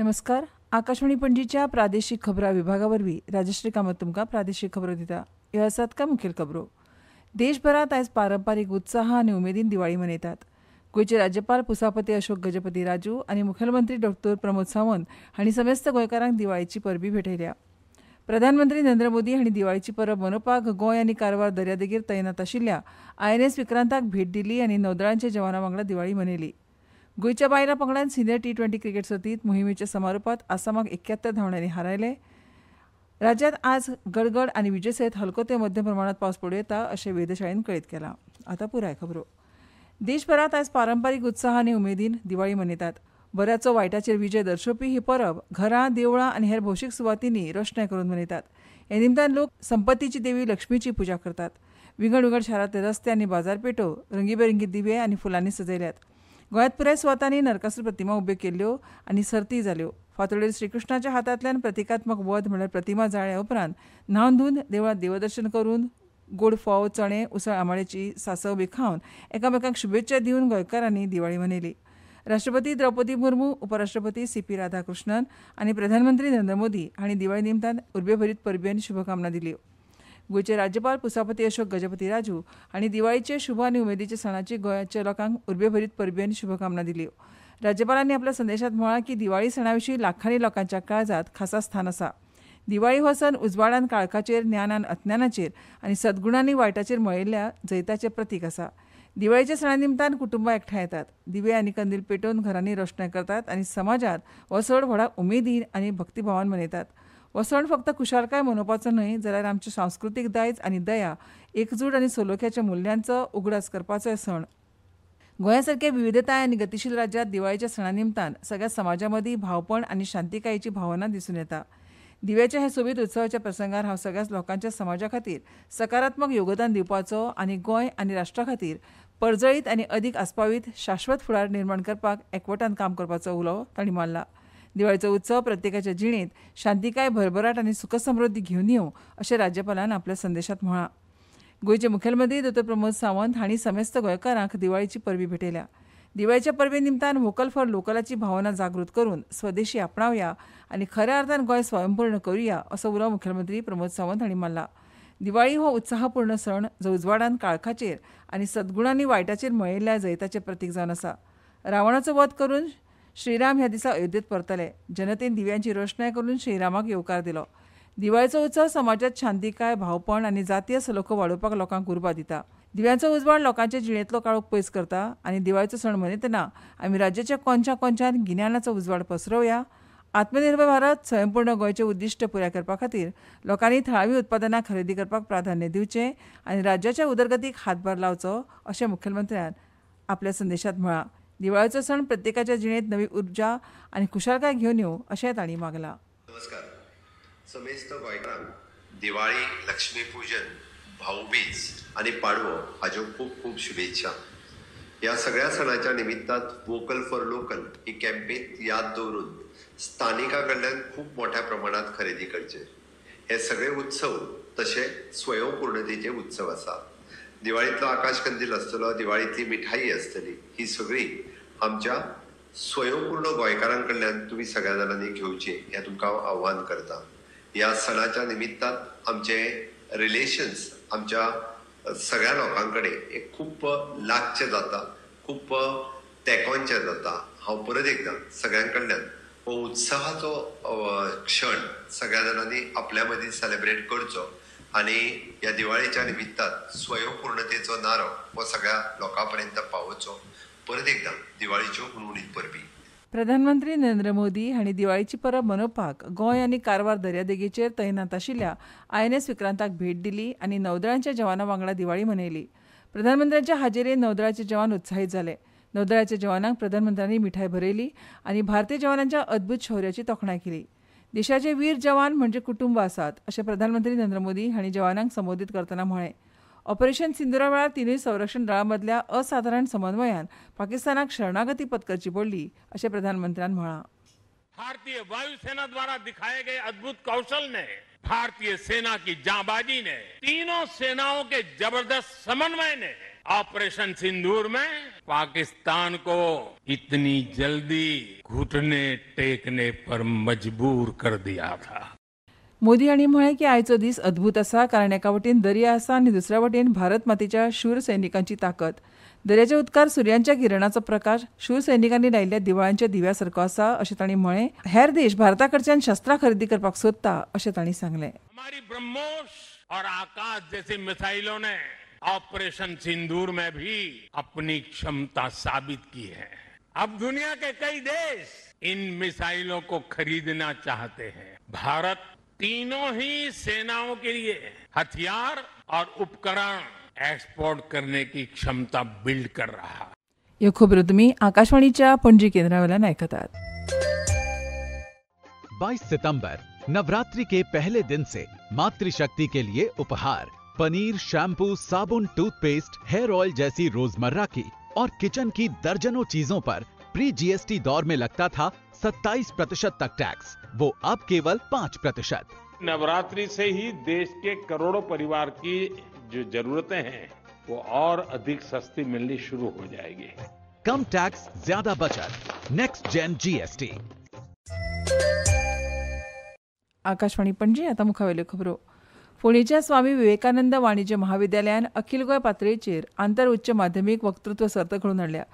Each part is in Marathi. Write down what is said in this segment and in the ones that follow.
नमस्कार. आकाशवाणी पणजीच्या प्रादेशीक खबरां विभागावरवीं राजश्री कामत तुमकां प्रादेशीक खबरो दिता. ह्यो आसात काय मुखेल खबरो. देशभरात आयज पारंपारीक उत्साह आनी उमेदीन दिवाळी मनयतात. गोंयचे राज्यपाल पुसापती अशोक गजपती राजू आनी मुखेलमंत्री डॉ प्रमोद सावंत हांणी समेस्त गोंयकारांक दिवाळीची परबी भेटयल्या. प्रधानमंत्री नरेंद्र मोदी हांणी दिवाळीची परब मनोवपाक गोंय आनी कारवार दर्यादेगेर तैनात आशिल्ल्या INS विक्रांताक भेट दिली आनी नौदळांच्या जवानां वांगडा दिवाळी मनयली. गोंयच्या बायलां पंगडान सिनियर T20 क्रिकेट सर्तीत मोहिमेच्या समारोपांत आसामाक 71 धांवड्यांनी हारयले. राज्यांत आज गडगड आनी विजे सयत हलको ते मध्यम प्रमाणात पावस पडूं येता अशें वेधशाळेन कळीत केलां. आतां पुराय खबरो. देशभरात आयज पारंपारीक उत्साह आनी उमेदीन दिवाळी मनयतात. बऱ्याचो वायटाचेर विजय दर्शोवपी ही परब घरां, देवळां आनी हेर भौशीक सुवातींनी रोशनाय करून मनयतात. हे निमतान लोक संपत्तीची देवी लक्ष्मीची पुजा करतात. विंगड विंगड शारांतले रस्ते आनी बाजारपेठो रंगीबेरंगी दिवे आनी फुलांनी सजयल्यात. गोंयांत पुराय सुवातांनी नरकासूर प्रतिमा उब्यो केल्ल्यो आनी सर्ती जाल्यो. फांतोडेर श्रीकृष्णाच्या हातांतल्यान प्रतिकात्मक वध म्हळ्यार प्रतिमा जाळ्या उपरांत न्हावन धुवन देवळांत देवदर्शन करून गोड फोव, चणे, उसळ आंबाड्याची सासव बी खावन एकामेकांक शुभेच्छा दिवन गोंयकारांनी दिवाळी मनयली. राष्ट्रपती द्रौपदी मुर्मू, उपराष्ट्रपती CP राधाकृष्णन आनी प्रधानमंत्री नरेंद्र मोदी हांणी दिवाळी निमतान उर्बेभरीत परबी आनी शुभकामना दिल्यो. गोंयचे राज्यपाल पुसापती अशोक गजपती राजू हांणी दिवाळीचे शुभ आनी उमेदीच्या सणाची गोंयच्या लोकांक उर्बेभरीत परबी आनी शुभकामना दिल्यो. राज्यपालांनी आपल्या संदेशांत म्हळां की दिवाळी सणा विशीं लाखांनी लोकांच्या काळजांत खासा स्थान आसा. दिवाळी हो सण उजवाडान काळखाचेर, ज्ञानान अज्ञानाचेर आनी सद्गुणांनी वायटाचेर मळिल्ल्या जैताचें प्रतीक आसा. दिवाळीच्या सणा निमतान कुटुंबां एकठांय येतात. दिवे आनी कंदील पेटोवन घरांनी रोशनाय करतात आनी समाजांत हो सण व्हडा उमेदीन आनी भक्तिभावान मनयतात. हो सण फक्त खुशालकाय मनोवपाचो न्हय जाल्यार आमचे सांस्कृतीक दायज आनी दया, एकजूट आनी सलोख्याच्या मूल्यांचो उगडास करपाचो सण. गोंयासारख्या विविधताय आनी गतीशील राज्यांत दिवाळीच्या सणा निमतान सगळ्या समाजां मदीं भावपण आनी शांतिकायेची भावना दिसून येता. दिव्याच्या हे सोबीत उत्सवाच्या प्रसंगार हांव सगळ्याच लोकांच्या समाजा खातीर सकारात्मक योगदान दिवपाचो आनी गोंय आनी राष्ट्रा खातीर परजळीत आनी अदीक आस्पावीत शाश्वत फुडार निर्माण करपाक एकवटान काम करपाचो उलो तांणी मारला. दिवाळीचो उत्सव प्रत्येकाच्या जिणेंत शांतिकाय, भरभराट आनी सुखसमृद्धी घेवन येवं अशें राज्यपालान आपल्या संदेशांत म्हळां. गोंयचे मुखेलमंत्री डॉ प्रमोद सावंत हांणी समेस्त गोंयकारांक दिवाळीची परबी भेटयल्या. दिवाळीच्या परबे निमतान व्होकल फॉर लोकलाची भावना जागृत करून स्वदेशी आपणावया आनी खऱ्या अर्थान गोंय स्वयंपूर्ण करुया असो उलो मुखेलमंत्री प्रमोद सावंत हांणी मारला. दिवाळी हो उत्साहपूर्ण सण जो उजवाडान काळखाचेर आनी सद्गुणांनी वायटाचेर मळिल्ल्या जैताचें प्रतीक जावन आसा. रावणाचो वध करून श्रीराम ह्या दिसा अयोध्येत परतले. जनतेन दिव्यांची रोशनाय करून श्रीरामाक येवकार दिलो. दिवाळीचो उत्सव समाजांत शांतिकाय, भावपण आनी जातीय सलोखो वाडोवपाक लोकांक उर्बा दिता. दिव्यांचो उजवाड लोकांच्या जिणेंतलो काळोख पयस करता आनी दिवाळीचो सण मनयतना आमी राज्याच्या कोनशा कोनशान गिन्यानाचो उजवाड पसरवया. आत्मनिर्भर भारत स्वयंपूर्ण गोंयचें उद्दिश्ट पुराय करपा खातीर लोकांनी थळावी उत्पादनां खरेदी करपाक प्राधान्य दिवचें आनी राज्याच्या उदरगतीक हातभार लावचो अशें मुखेलमंत्र्यान आपल्या संदेशांत म्हळां. दिवाळीचो सण प्रत्येकाच्या जिणेंत नवी उर्जा आनी खुशालकाय घेवन येवं अशें तांणी मागलां. नमस्कार. समेस्त गोंयकारांक दिवाळी, लक्ष्मीपूजन, भाऊबीज आनी पाडवो हाज्यो खूब खूब शुभेच्छा. ह्या सगळ्या सणाच्या निमित्तान vocal for local he campaign याद दवरून स्थानिकां कडल्यान खूब मोठ्या प्रमाणात खरेदी करचे. हे सगळे उत्सव तशे स्वयंपूर्णतेचे उत्सव आसा. दिवाळीतलो आकाश कंदील आसतलो, दिवाळीतली मिठाई आसतली, ही सगळी आमच्या स्वयंपूर्ण गोंयकारां कडल्यान तुमी सगळ्या जाणांनी घेवची हें तुमकां हांव आव्हान करता. ह्या सणाच्या निमित्तान आमचे रिलेशन्स आमच्या सगळ्या लोकां कडेन एक खूब लागचे जाता, खूब तेंकोनचे जाता. हांव परत एकदां सगळ्यां कडल्यान हो उत्साहाचो क्षण सगळ्या जाणांनी आपल्या मदीं सेलेब्रेट करचो आनी ह्या दिवाळीच्या निमित्तान स्वयंपूर्णतेचो नारो हो सगळ्या लोकां पर्यंत पावोवचो. परत एकदां दिवाळीच्यो हुनहुनीत परबी. प्रधानमंत्री नरेंद्र मोदी हांणी दिवाळीची परब मनोवपाक गोंय आनी कारवार दर्यादेगेचेर तैनात आशिल्ल्या INS विक्रांताक भेट दिली आनी नौदळांच्या जवानां वांगडा दिवाळी मनयली. प्रधानमंत्र्यांच्या हाजेरेन नौदळाचे जवान उत्साहीत जाले. नौदळाच्या जवानांक प्रधानमंत्र्यांनी मिठाय भरयली आनी भारतीय जवानांच्या अद्भुत शौर्याची तोखणाय केली. देशाचे वीर जवान म्हणजे कुटुंब आसात अशें प्रधानमंत्री नरेंद्र मोदी हांणी जवानांक संबोधीत करतना म्हळें. ऑपरेशन सिंदुरा वेळार तिनूय संरक्षण दळां मदल्या असाधारण समन्वयान पाकिस्तानाक शरणागती पत्करची पडली अशें प्रधानमंत्र्यान म्हळां. भारतीय वायुसेना द्वारा दिखाए गए अद्भुत कौशल ने, भारतीय सेना की जांबाजी ने, तीनों सेनाओं के जबरदस्त समन्वय ने ऑपरेशन सिंदूर में पाकिस्तान को इतनी जल्दी घुटने टेकने पर मजबूर कर दिया था। मोदी हांणी म्हळें की आयचो दीस अद्भुत आसा, कारण एका वटेन दर्या आसा आनी दुसऱ्या वटेन भारत मातेच्या शूर सैनिकांची ताकद. दर्याच्या उदकार सुर्याच्या किरणाचो प्रकाश शूर सैनिकांनी लायिल्ल्या दिवाळांच्या दिव्या सारको आसा अशें तांणी म्हळें. हेर देश भारता कडच्यान शस्त्रां खरेदी करपाक सोदता अशें तांणी सांगलें. हमारी ब्रह्मोस और आकाश जैसी मिसाइलों ने ऑपरेशन सिंदूर में भी अपनी क्षमता साबित की है। अब दुनिया के कई देश इन मिसाइलों को खरीदना चाहते हैं। भारत तीनों ही सेनाओं के लिए हथियार और उपकरण एक्सपोर्ट करने की क्षमता बिल्ड कर रहा है. ह्यो खबरो तुमी आकाशवाणीच्या पणजी केंद्रावेल्यान आयकतात. 22 सितंबर नवरात्रि के पहले दिन से मातृशक्ति के लिए उपहार पनीर, शैम्पू, साबुन, टूथपेस्ट, हेयर ऑयल जैसी रोजमर्रा की और किचन की दर्जनों चीजों पर प्री जीएसटी दौर में लगता था 27% तक टैक्स, वो अब केवल 5%. नवरात्रि से ही देश के करोड़ों परिवार की जो जरूरतें हैं वो और अधिक सस्ती मिलनी शुरू हो जाएगी. कम टैक्स, ज्यादा बचत. Next gen GST. Akashvani Panaji. आता मुखावेल्यो खबरो. फोंडेच्या स्वामी विवेकानंद वाणिज्य महाविद्यालयान अखिल गोंय पातळीचेर आंतर उच्च माध्यमीक वक्तृत्व सर्त घडोवन हाडल्या.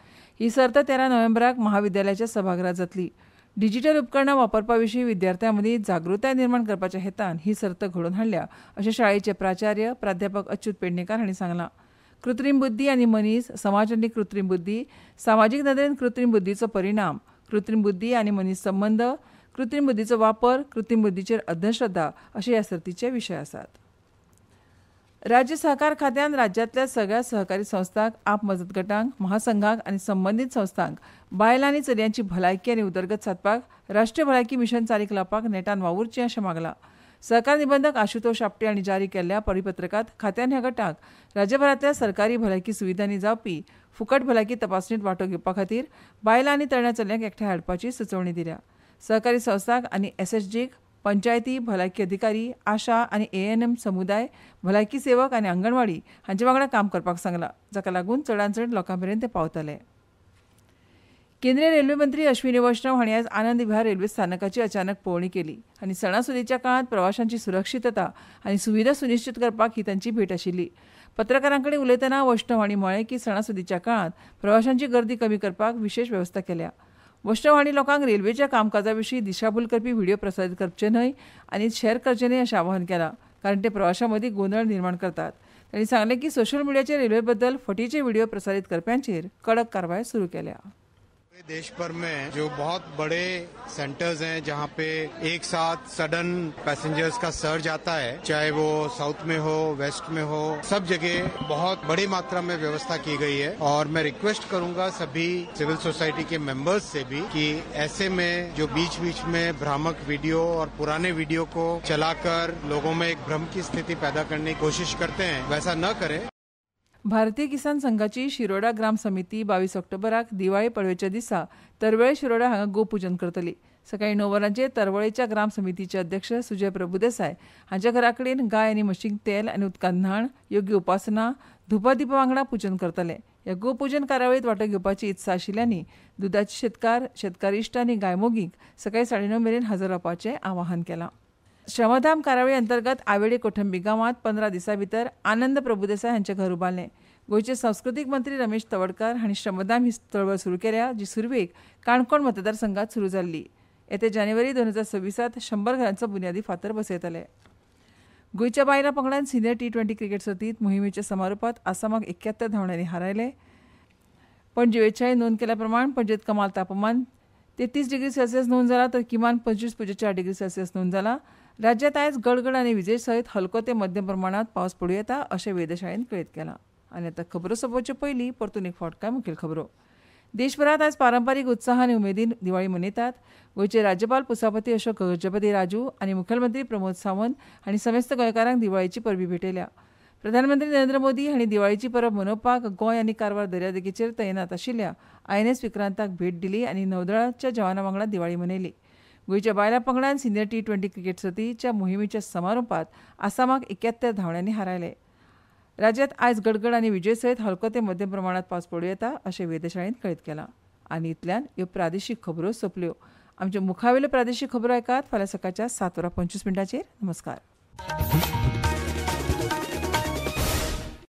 ही सर्त 13 नोव्हेंबराक महाविद्यालयाच्या सभागृहात जातली. डिजिटल उपकरणां वापरपा विशीं विद्यार्थ्यां मदीं जागृताय निर्माण करपाच्या हेतान ही सर्त घडोवन हाडल्या अशें शाळेचे प्राचार्य प्राध्यापक अच्युत पेडणेकार हांणी सांगलां. कृत्रीम बुद्धी आनी मनीस, समाज आनी कृत्रीम बुद्धी, सामाजीक नदरेन कृत्रीम बुद्धीचो परिणाम, कृत्रीम बुद्धी आनी मनीस संबंद, कृत्रीम बुद्धीचो वापर, कृत्रीम बुद्धीचेर अंधश्रद्धा अशे ह्या सर्तीचे विशय आसात. राज्य सहकार खात्यान राज्यांतल्या सगळ्या सहकारी संस्थांक, आपमजत गटांक, महासंघाक आनी संबंदीत संस्थांक बायलां आनी चलयांची भलायकी आनी उदरगत सादपाक राष्ट्रीय भलायकी मिशन चालीक लावपाक नेटान वावुरचें अशें मागलां. सहकार निबंधक आशुतोष आपटे हांणी जारी केल्ल्या परिपत्रकांत खात्यान ह्या गटाक राज्यभरांतल्या सरकारी भलायकी सुविधांनी जावपी फुकट भलायकी तपासणीत वांटो घेवपा खातीर बायलां आनी तरण्या चलयांक एकठांय हाडपाची सुचोवणी दिल्या. सहकारी संस्थांक आनी एसएचजीक पंचायती, भलायकी अधिकारी, आशा आनी एएनएम समुदाय, भलायकी सेवक आनी अंगणवाडी हांचे वांगडा काम करपाक सांगलां, जाका लागून चडांत चड लोकां मेरेन ते पावतले. केंद्रीय रेल्वे मंत्री अश्विनी वैष्णव हांणी आयज आनंद विहार रेल्वे स्थानकाची अचानक पळोवणी केली आनी सणासुदीच्या काळांत प्रवाशांची सुरक्षीतता आनी सुविधा सुनिश्चित करपाक ही तांची भेट आशिल्ली. पत्रकारां कडेन उलयतना वैष्णव हांणी म्हळें की सणासुदीच्या काळांत प्रवाशांची गर्दी कमी करपाक विशेष वेवस्था केल्या. वैष्णव हांणी लोकांक रेल्वेच्या कामकाजा विशीं दिशाभूल करपी व्हिडिओ प्रसारीत करचे न्हय आनी शेअर करचे न्हय अशें आवाहन केलां, कारण ते प्रवाशां मदीं गोंधळ निर्माण करतात. तांणी सांगलें की सोशल मिडियाचेर रेल्वे बद्दल फटीचे व्हिडिओ प्रसारीत करप्यांचेर कडक कारवाय सुरू केल्या. देश भर में जो बहुत बड़े सेंटर्स हैं जहां पे एक साथ सडन पैसेंजर्स का सर्ज आता है, चाहे वो साउथ में हो, वेस्ट में हो, सब जगह बहुत बड़ी मात्रा में व्यवस्था की गई है. और मैं रिक्वेस्ट करूंगा सभी सिविल सोसाइटी के मेंबर्स से भी कि ऐसे में जो बीच बीच में भ्रामक वीडियो और पुराने वीडियो को चलाकर लोगों में एक भ्रम की स्थिति पैदा करने की कोशिश करते हैं, वैसा न करें. भारतीय किसान संघाची शिरोडा ग्राम समिती 22 ऑक्टोबराक दिवाळी पडवेच्या दिसा तरवळे शिरोडा हांगा गोपुजन करतली. सकाळी 9 वरांचेर तरवळेच्या ग्राम समितीचे अध्यक्ष सुजय प्रभुदेसाय हांच्या घरा कडेन गाय आनी म्हशींक तेल आनी उदकांत न्हाण, योग्य उपासना, धुपादिपा वांगडा पूजन करतले. ह्या गोपुजन कार्यावळीत वांटो घेवपाची इत्सा आशिल्ल्यांनी दुदाचे शेतकार इश्ट आनी गायमोगींक सकाळी 9:30 मेरेन हजर रावपाचें आवाहन केलां. श्रमधाम कार्यावळी अंतर्गत आवेडे कोठंबी गांवांत 15 दिसां भितर आनंद प्रभुदेसाय हांचें घर उबारलें. गोंयचे सांस्कृतीक मंत्री रमेश तवडकार हांणी श्रमधाम ही चळवळ सुरू केल्या, जी सुरवेक काणकोण मतदारसंघात सुरू जाल्ली. येत्या जानेवारी 2026 100 घरांचो बुन्यादी फातर बसयतले. गोंयच्या बायलां पंगडान सिनियर T20 क्रिकेट सर्तींत मोहिमेच्या समारोपांत आसामाक 71 धांवड्यांनी हारयले. पणजी वेधशाळेन नोंद केल्या प्रमाण पणजेंत कमाल तापमान 33 डिग्री सेल्सियस नोंद जाला, तर किमान 25.4 डिग्री सेल्सियस नोंद जाला. राज्यांत आयज गडगड आनी विजे सयत हलको ते मध्यम प्रमाणात पावस पडूं येता अशें वेधशाळेन कळीत केलां. आनी आतां खबरो सोंपोवचे पयलीं परतून एक फावट कांय मुखेल खबरो. देशभरांत आयज पारंपारीक उत्साह आनी उमेदीन दिवाळी मनयतात. गोंयचे राज्यपाल पुसापती अशोक गजपती राजू आनी मुखेलमंत्री प्रमोद सावंत हांणी समेस्त गोंयकारांक दिवाळीची परबी भेटयल्या. प्रधानमंत्री नरेंद्र मोदी हांणी दिवाळीची परब मनोवपाक गोंय आनी कारवार दर्यादेगेचेर तैनात आशिल्ल्या INS विक्रांताक भेट दिली आनी नौदळाच्या जवानां वांगडा दिवाळी मनयली. गोंयच्या बायलां पंगडान सिनियर T20 क्रिकेट सर्तीच्या मोहिमेच्या समारोपांत आसामाक 71 धांवड्यांनी हारयले. राज्यांत आयज गडगड आनी विजे सयत हलको ते मध्यम प्रमाणात पावस पडूं येता अशें वेधशाळेन कळीत केलां. आनी इतल्यान ह्यो प्रादेशीक खबरो सोंपल्यो. आमच्यो मुखावेल्यो प्रादेशीक खबरो ऐकात फाल्यां सकाळच्या 7:25 नमस्कार.